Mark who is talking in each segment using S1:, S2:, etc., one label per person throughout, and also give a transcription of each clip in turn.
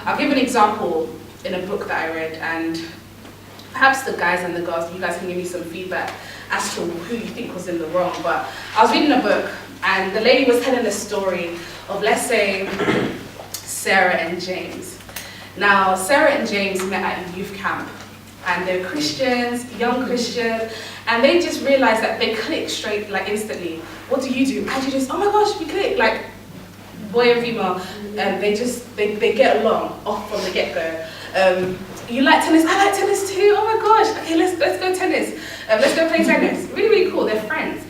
S1: I'll give an example in a book that I read, and perhaps the guys and the girls, you guys can give me some feedback as to who you think was in the wrong. But I was reading a book, and the lady was telling a story of, let's say, Sarah and James. Now, Sarah and James met at youth camp, and they're Christians, young Christians, and they just realized that they clicked straight, like instantly. What do? And you just, oh my gosh, we click, like boy and female, and they get along off from the get-go. You like tennis? I like tennis too. Oh my gosh. Okay, let's go tennis. Let's go play tennis. Really, really cool. They're friends.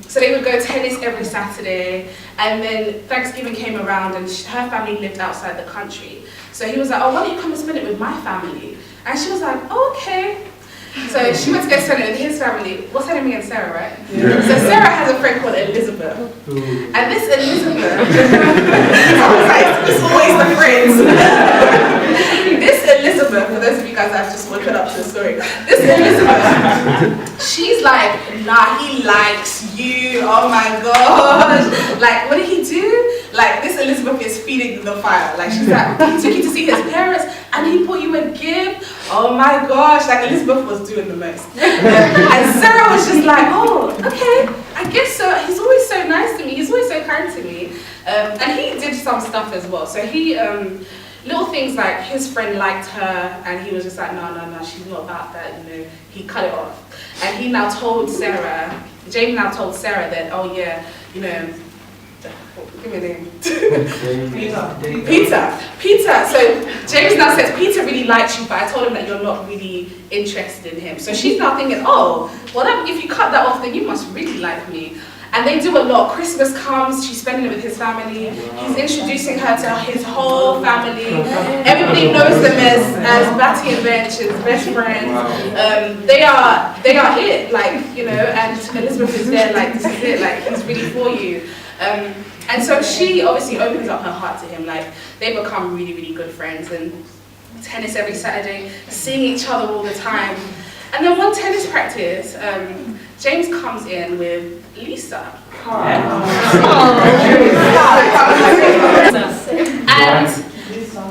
S1: So they would go tennis every Saturday, and then Thanksgiving came around, and her family lived outside the country. So he was like, oh, why don't you come and spend it with my family? And she was like, oh, okay. So she went to go spend it with his family. What's her name again? Sarah, right? Yeah. So Sarah has a friend called Elizabeth. And this Elizabeth, it's always the friends. This Elizabeth, for those of you guys that have just woken up to the story, this Elizabeth, she's like, nah, he likes you, oh my gosh. Like, what did he do? Like, this Elizabeth is feeding the fire. Like, she's like, he took you to see his parents, and he bought you a gift. Oh my gosh, like Elizabeth was doing the most. And Sarah was just like, oh, okay, I guess so. He's always so nice to me. He's always so kind to me. And he did some stuff as well. So he, little things like his friend liked her, and he was just like, no, she's not about that, you know. He cut it off. And he now told Sarah, James now told Sarah that, oh yeah, you know, give me a name. Peter. So James now says, Peter really likes you, but I told him that you're not really interested in him. So she's now thinking, oh, well, if you cut that off, then you must really like me. And they do a lot. Christmas comes, she's spending it with his family. He's introducing her to his whole family. Everybody knows them as Batty and Bench, his best friends. They are it, like, you know, and Elizabeth is there, like, this is it, like, he's really for you. And so she obviously opens up her heart to him, like, they become really, really good friends, and tennis every Saturday, seeing each other all the time. And then one tennis practice, James comes in with Lisa.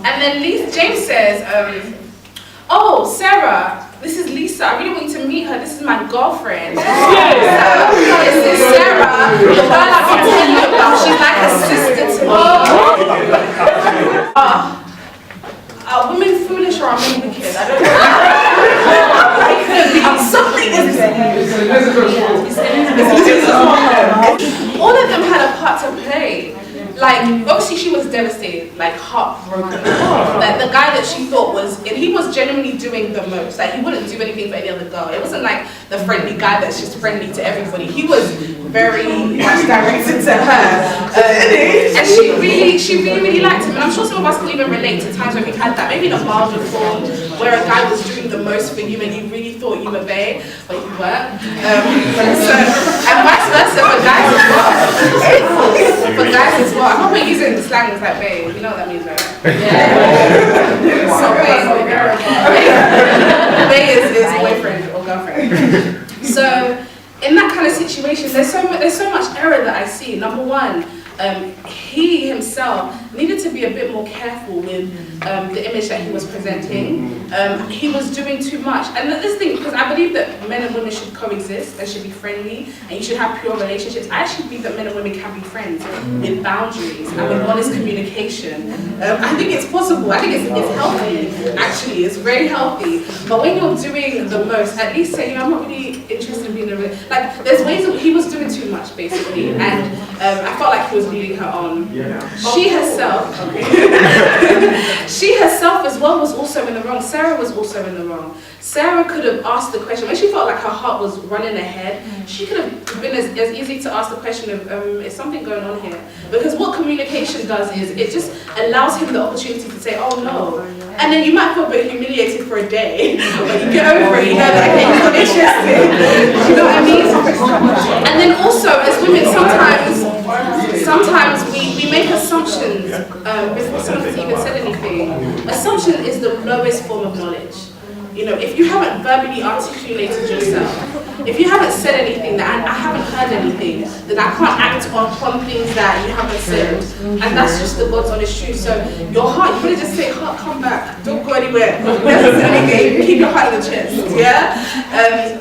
S1: And then James says, oh, Sarah, this is Lisa. I really want you to meet her. This is my girlfriend. This is Sarah, the girl I've been telling you about. She's like a sister to me. Are women foolish or are men wicked? I don't know. Something is all of them had a part to play. Like, obviously she was devastated, like heartbroken. Like the guy that she thought was, and he was genuinely doing the most. Like he wouldn't do anything for any other girl. It wasn't like the friendly guy that's just friendly to everybody. He was very much directed to her. And she really liked him. And I'm sure some of us can even relate to times when we've had that. Maybe in a milder form, where a guy was doing the most for you and you really thought you were bae, but you weren't. And vice versa for guys as well. For guys as well. I'm not using slang like bae. You know what that means, right? Yeah. So bae is boyfriend or girlfriend. So in that kind of situation, there's so much error that I see. Number one, he himself needed to be a bit more careful with the image that he was presenting. He was doing too much. And this thing, because I believe that men and women should coexist and should be friendly, and you should have pure relationships. I actually believe that men and women can be friends with boundaries and with honest communication. I think it's possible. I think it's healthy, actually. It's very healthy. But when you're doing the most, at least say, you know, I'm not really interested in being a like, there's ways that he was doing too much, basically. And I felt like he was leading her on. She herself, she herself as well was also in the wrong. Sarah was also in the wrong. Sarah could have asked the question, when she felt like her heart was running ahead, she could have been as easy to ask the question of, is something going on here? Because what communication does is, it just allows him the opportunity to say, oh no. And then you might feel a bit humiliated for a day, but you get over it, you know that, okay, he's not interested. Do you know what I mean? And then also, as women, sometimes we make assumptions before someone has even said anything. Assumption is the lowest form of knowledge. You know, if you haven't verbally articulated yourself, if you haven't said anything, that I haven't heard anything, then I can't act upon things that you haven't said. And that's just the God's honest truth. So your heart, you want to just say, heart, come back, don't go anywhere. Never say anything. Keep your heart in the chest, yeah?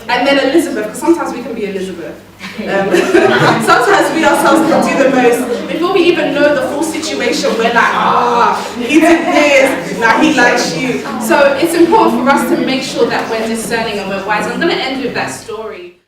S1: And then Elizabeth, because sometimes we can be Elizabeth. Sometimes we ourselves can do the most. Before we even know the full situation, we're like, he did this, now he likes you. So it's important for us to make sure that we're discerning and we're wise. I'm going to end with that story.